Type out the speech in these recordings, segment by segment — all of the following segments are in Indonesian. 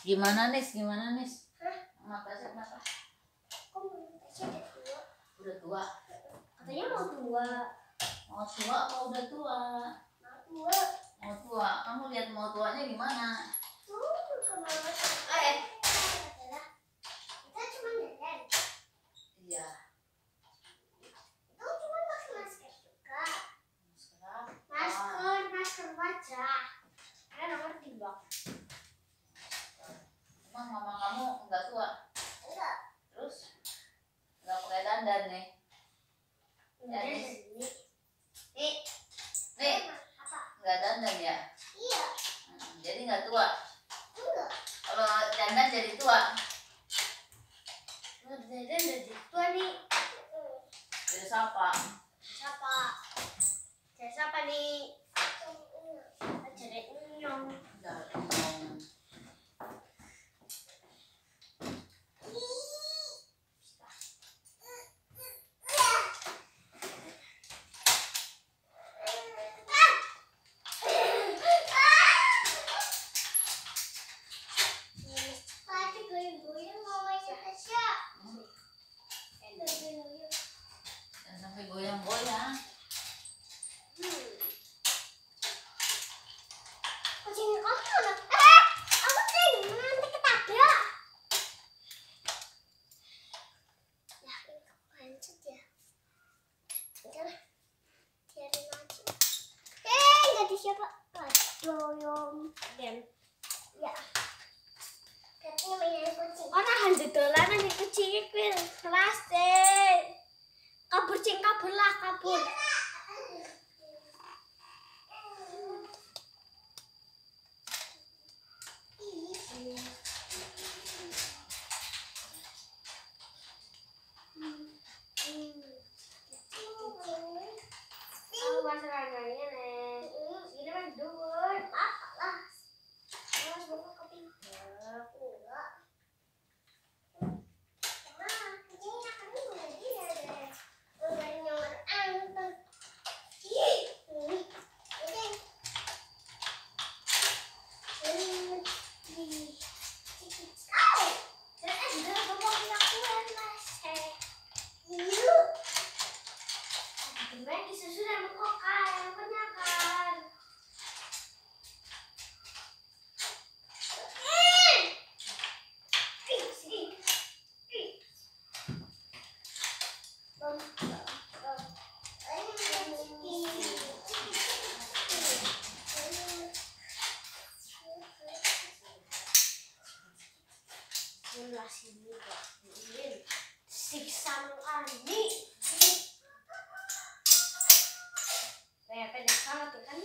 Gimana Nis? Gimana Nis? Hah? Matanya kenapa? Kok matanya udah tua? Udah tua? Katanya mau tua. Mau tua apa udah tua? Mau tua. Mau tua. Kamu lihat mau tuanya gimana? Kemana? Kita cuma jalan. Iya. Itu cuma pakai masker juga. Masker apa? Masker wajah. Ada nomor 3. Emang mama kamu enggak tua? Enggak. Terus? Enggak pakai dandan nih? Ya, Nih. Nih. Nih. Apa? Enggak dandan ya? Iya. Jadi enggak tua? Enggak. Kalau dandan jadi tua? Dandan jadi tua nih. Jadi siapa? Siapa? Siapa nih? Jadi Nyong. Jangan sampai goyang-goyang. Kucing kamu mana? Aku kucing nanti ketabrak. Ya, ini kepancet ya. Udah, biarin aja. Nggak ada siapa? Aduh, Dan ya. Katanya mainan kucing. Orang hantu dolanan di kucing itu kelas deh. Kabur cing, kabur lah, kabur. Siksa Ani. Pendek banget tuh kan?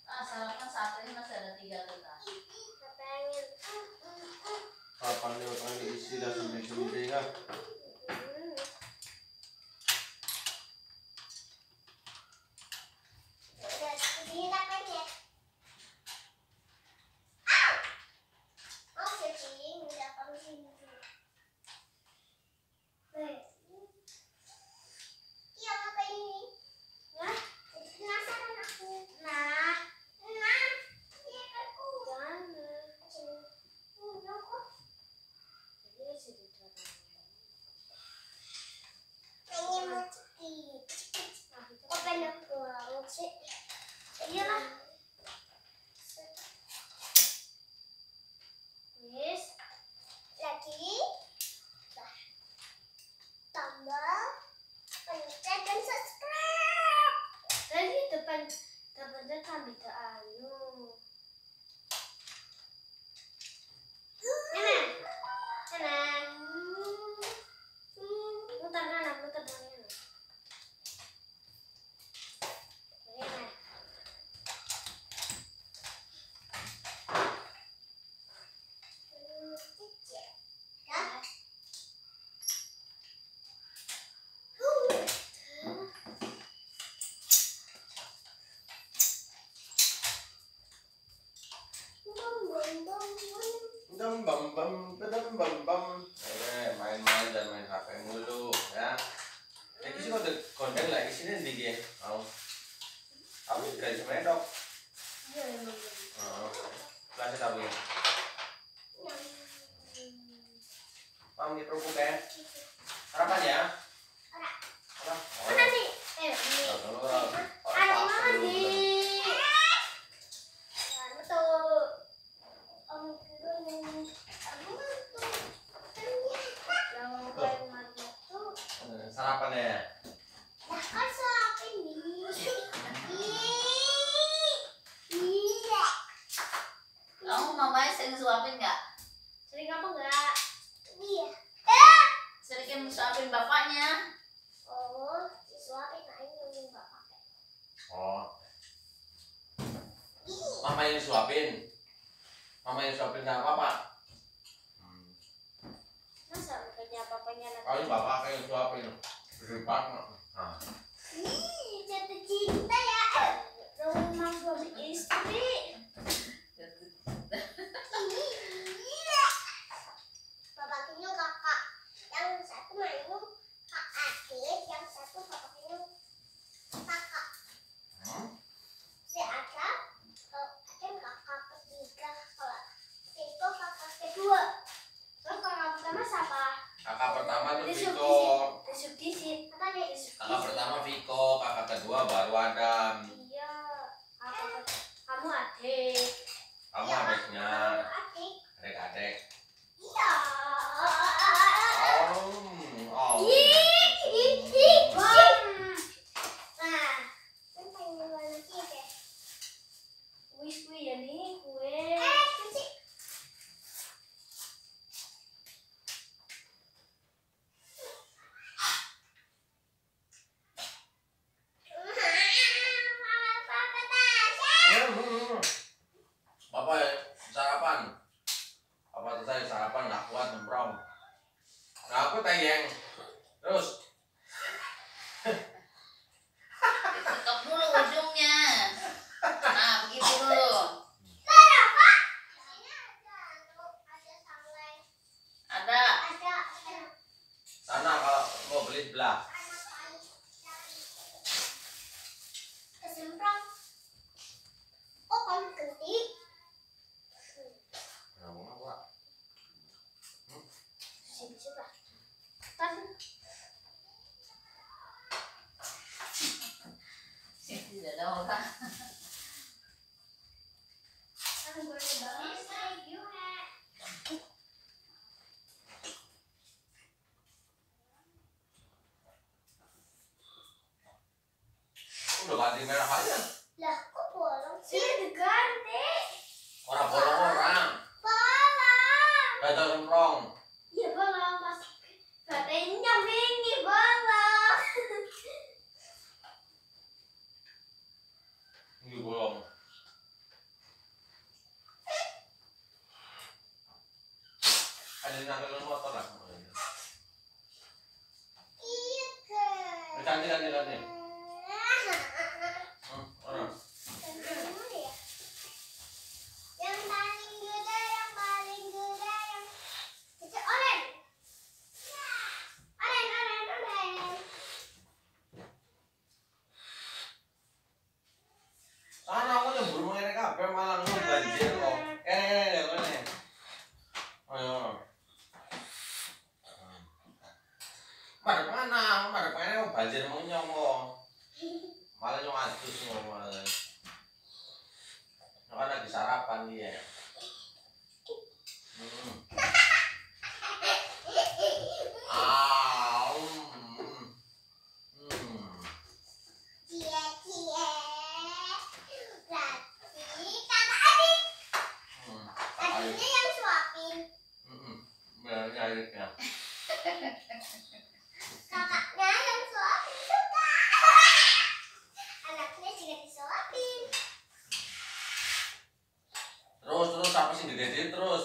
Sarapan saat ini masih ada 3 kertas. Pengen. Kapan dia orang diisi dah sampai sini kan? Iyalah. Yes. Lagi. Tambah. Pencet dan subscribe. Tadi depannya kan bisa anu. Nenek. Mutar kanan, mutar kanan. Lah kan suapin nih. Iya. Kamu mamanya sering suapin nggak? Sering apa enggak? Iya. Sering suapin bapaknya. Oh, disuapin aja nggak pakai. Oh. Mama yang suapin. Mama yang suapin sama papa. Masa kerja papanya nanti? Kali bapak yang suapin. Berlipat. Nah. Ih, jatuh cinta ya. Rumah suami istri. Iya. Bapak Kinyo kakak. Yang satu Mayu kak adik, yang satu Bapak Kinyo kakak. Si Adam, Adam kakak ketiga, kalau Tito kakak kedua. Terus kakak pertama siapa? Kakak pertama tuh Viko. Disit. Katanya disit. Kakak pertama Viko, kakak kedua baru Adam. Iya. Kamu adik. Kamu Iya, adiknya, kamu adik. adik-adik. Iya. Oh. Nah, kan pengen warna sih deh. Kue ya nih, kue. Kunci. Bapak sarapan. Bapak selesai sarapan nggak kuat nembrong. Nah aku tayang. Terus Tutup dulu ujungnya. Nah, begitu dulu. Ada. sana kalau mau beli sebelah. Kesemprong. Oh, kamu ganti. Ngomong apa? Sini coba. Kan Tidak ada orang. boleh banget. Udah ganti merah aja. Lah, kok bolong sih? Diganti. Orang bolong orang. Bolong. Kata nembrong. Iya bolong pas katanya wingi bolong. Ini bolong. Ada yang nangkep motor lah. Iya kan. Ganti. Orang. Yang paling gede, yang itu oren. Oren. Sana aku nyembur mengenai kabel malah banjir kok. Ini. Ayo. Madep mana banjir mau nyongo. Malah nyong adus malah. Kan lagi sarapan dia. Cie. Berarti kakak adik. Adiknya yang suapin. Benar. Kakaknya yang suapin juga. Anaknya juga disuapin. Terus apa sih gede terus.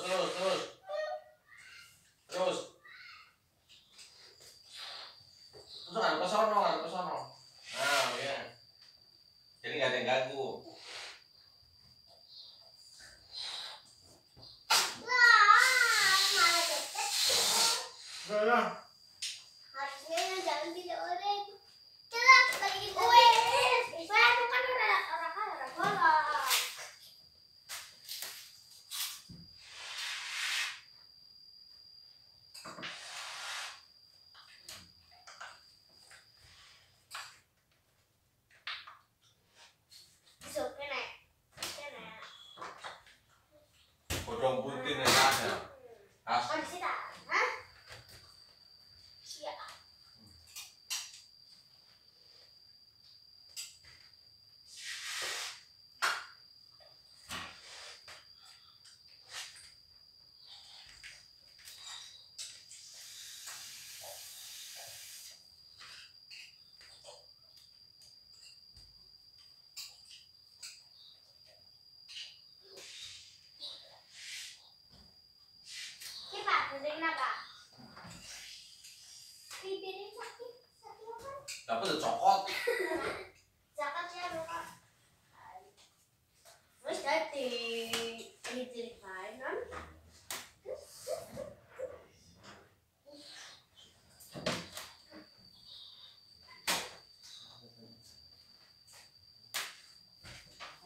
Terus kan ke sono. Nah, ya. Jadi nggak ada yang ganggu. Wah, malah deket. Nah. Harusnya yang jangan pilih oren. Celah, balikin kue. Kue itu kan orang bolong. Dapat cokot. Zakatnya berapa? Terus tadi diceritain kan?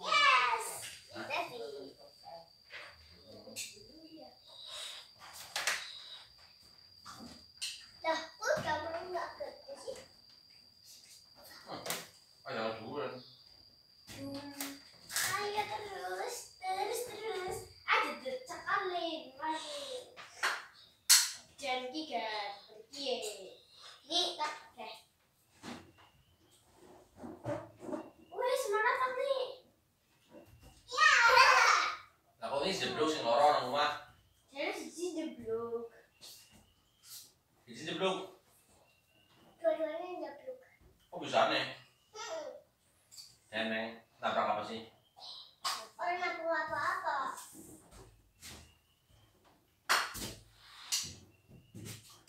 Yes, Devi. Lah, kok kamu nggak kerja sih? Jangan duluan. Ayo terus aja cekalin masih jangan gigat pergi ini tak deh wih semangat tapi ya Lah kok ini jeblok sing loro nang omah. jadi siji jeblok Iki jeblok. dua-duanya jeblok Kok bisa nih? Neneng nabrak apa sih? orang aku apa-apa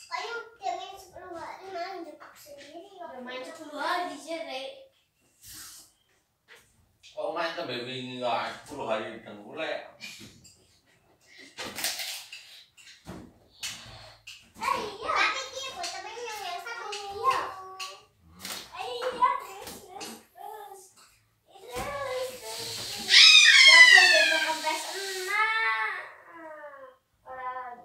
kayu dia main 10 hari main jepuk sendiri main 10 hari jadi Kok main ke baby enggak 10 hari dengkule. iya tapi dia buat temen yang satu iya iya terus ya aku jadi kempes emak orang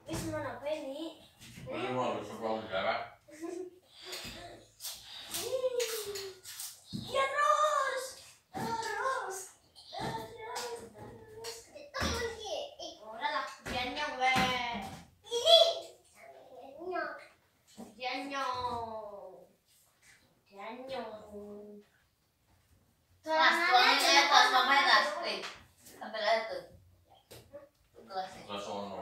wis mana apa ini Ini mau sebelum jarak. iya terus udah lah jangan weh ini Tas, tuangin aja tas, mamanya tas. Wait, ambil aja tuh. Tuh gelasnya. Enggak sono.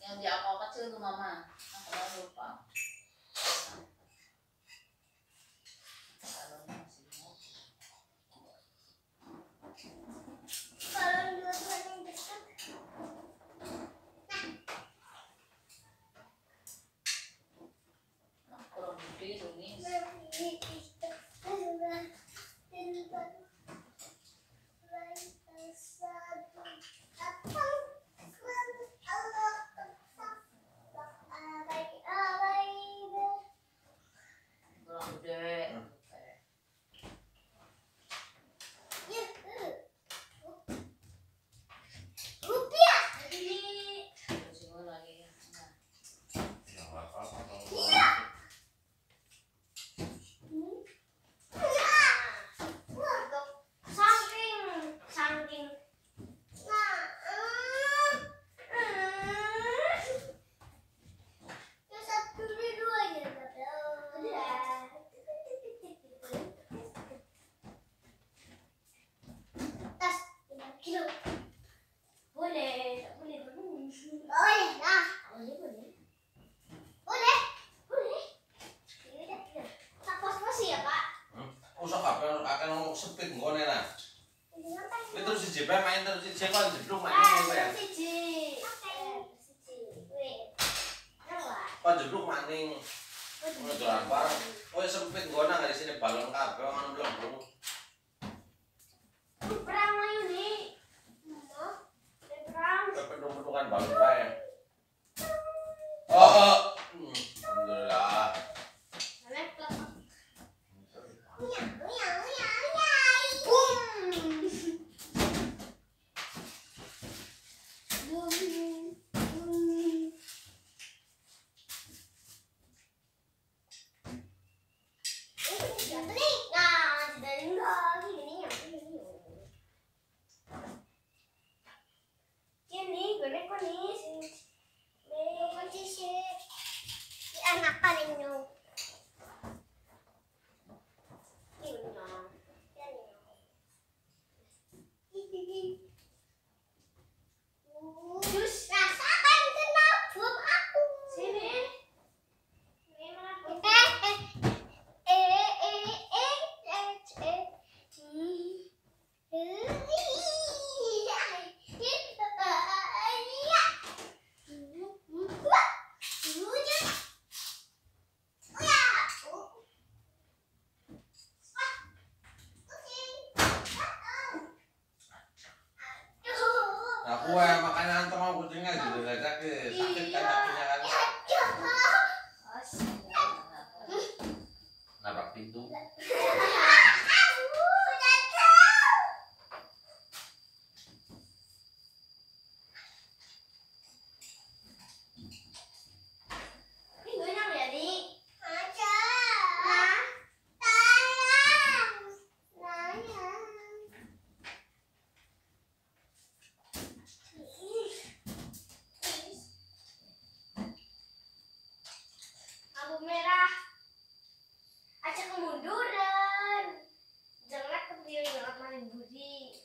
Yang di akal kecil tuh mama. Aku udah lupa. Kalau masih mau. kalau dua-duanya dekat Nah, kurang gede tuh nih. Kurang gede. rupiah Terus ini lagi. Nah, Ya enggak apa-apa kalau. saking yang satu ini dua ya tas 5 kilo boleh tak boleh boleh lah boleh tak pos-pos ya pak Usah kabeh akan ngomong sepit nggone lah. Wis terus si JP main terus si JP kan jeblok main ngono ya. Kok jeblok maning. Ngono dolan bareng. Kowe sempit nggone nang di sini balon kabeh ngono blok. perang ayo nih perang Kepenung-penungan balon kae. Oh. Alhamdulillah. anak paling nyo. Jus rasakan kena bom aku. Sini. Nah kue makanya antum mau kucingnya gitu aja ke sakit kan kakinya kan. Nabrak pintu. Lampu merah. Acak kemunduran. Jangan kepilih banget main budi.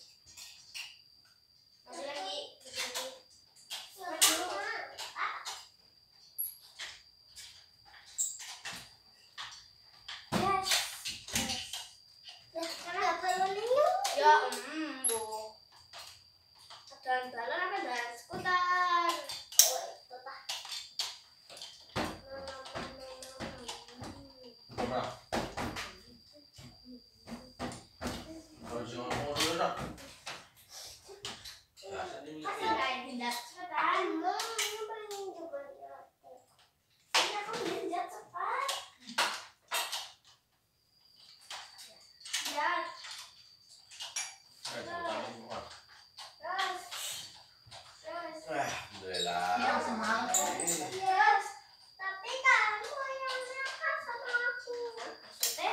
Masih lagi. Maju. Yes. Kenapa balonnya? Ya, Bu. Dan balon apa dan skuter? Oh, itu tah. Coba. Kalau si ngomong dulu dong. Ya, sedih Masih nggak tidak cepetan. Ini aku menjat cepat. Ya, terus. Alhamdulillah. Iya, semangat. Yes. Tapi kamu yang nakal sama aku. Maksudnya?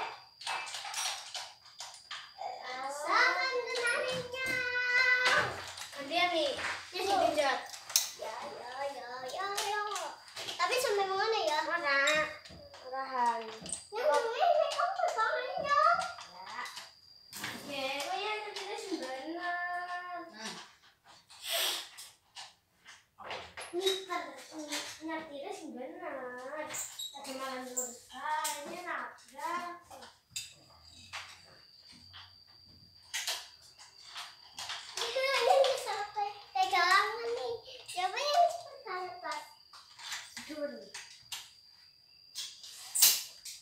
Sama denarinya. Dia nih, dia si genjot. Ya. Tapi sampai mana ya? Mana? Arahan. Yang ini kamu bersalahnya. Ya. Ya, kok yang tadi sebenarnya. Nyatirnya sih benar. Tapi malah luruskan, ini nabrak. Ini sampai pegangan nih. Siapa yang cepat? Juri.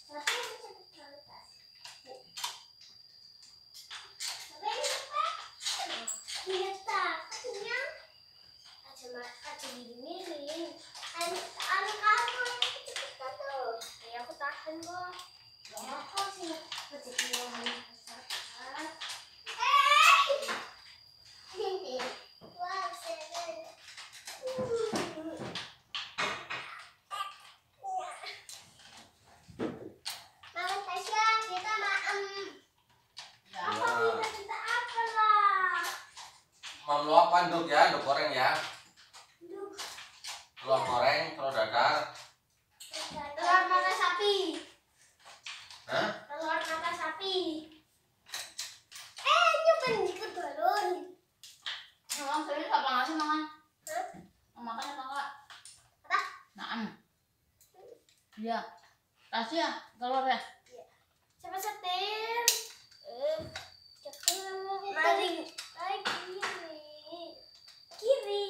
Siapa yang cepat? Siapa yang cepat? Iya tak, katanya. Aja gini. Anu kamu yang cepat tuh. Ya aku tahan kok. Apa sih? Rezeki orang cepat. Wah, seru. Mama Tasya, kita maem. Apa kita apa lah? Mau luapan duk ya, duk goreng ya. Duh, Telur goreng, telur dadar. telur mata sapi. Hah? Telur mata sapi. Nyobain ikut balon. Memang serius apa nggak sih makan? Hah? Mau makan apa enggak? Apa? Naam. Iya. Kasih ya telurnya. Siapa setir? Maling. Kiri.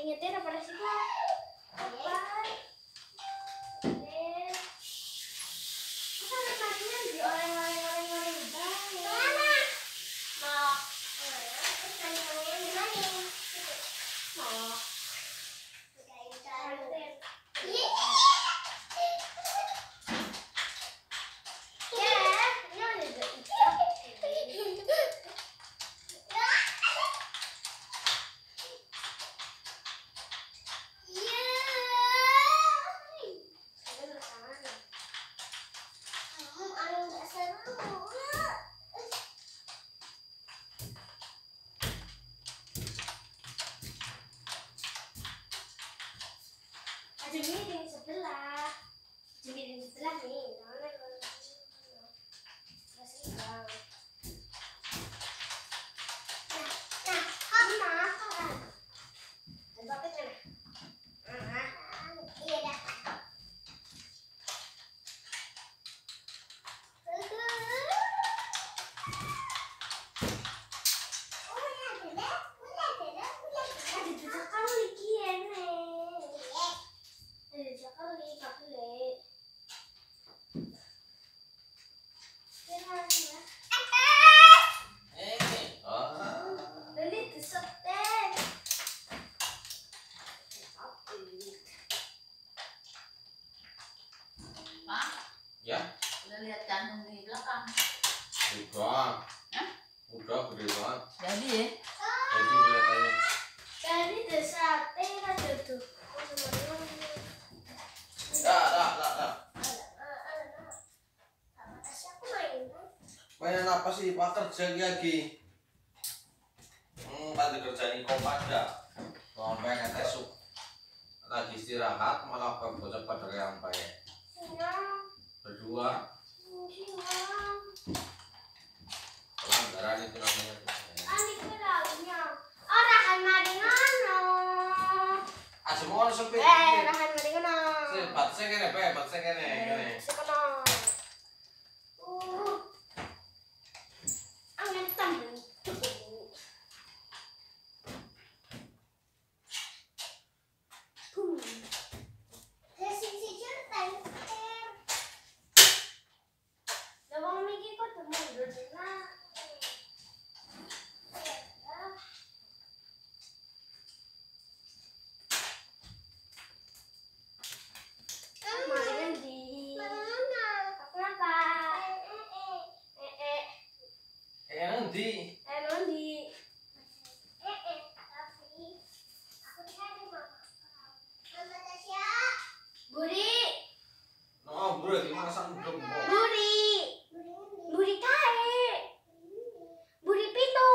Nyetir apa sih Pak? Apa? Masa matinya di orang-orang mana? Mau. Mau. Udah gede banget. Jadi ya. Jadi kelihatannya. Jadi sate ada tuh. Mainan apa sih Pak kerja lagi? Tadi kerjaan kompas dah. Sampai ngetesuk. Lagi istirahat malah bocah pada yang baik. Berdua. Pelanggaran itu namanya. Orahan maringono. Aja mau sepi. Orahan maringono. Batasnya kene, batasnya kene. Sekono. Angin tambah. Nanti. Buri, No, bro, gimana sandung? buri kae, buri pitu.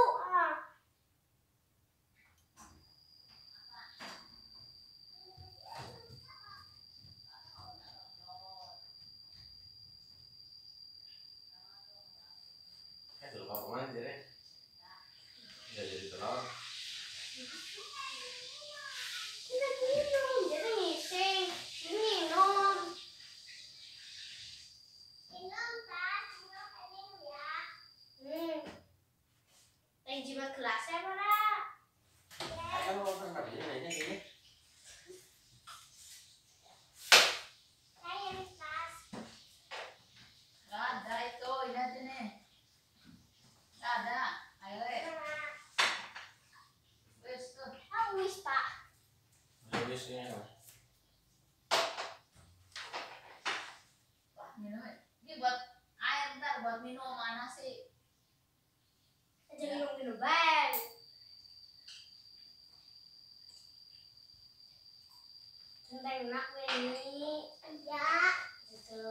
Dulu apa main jadi? Jadi telur. Kita minum, jadi ngising, minum. Minum ya. Yang jimat gelasnya mana? Kan lo kan tadi nanya gini. Nggak ada itu, ini aja nih. Nggak ada. Ayo, wes tuh. Wis pak. Habisnya. Wah, minum. Ini buat air ntar, buat minum mana sih? Aja minum bang. Tentang enak ini. Ya. Gitu.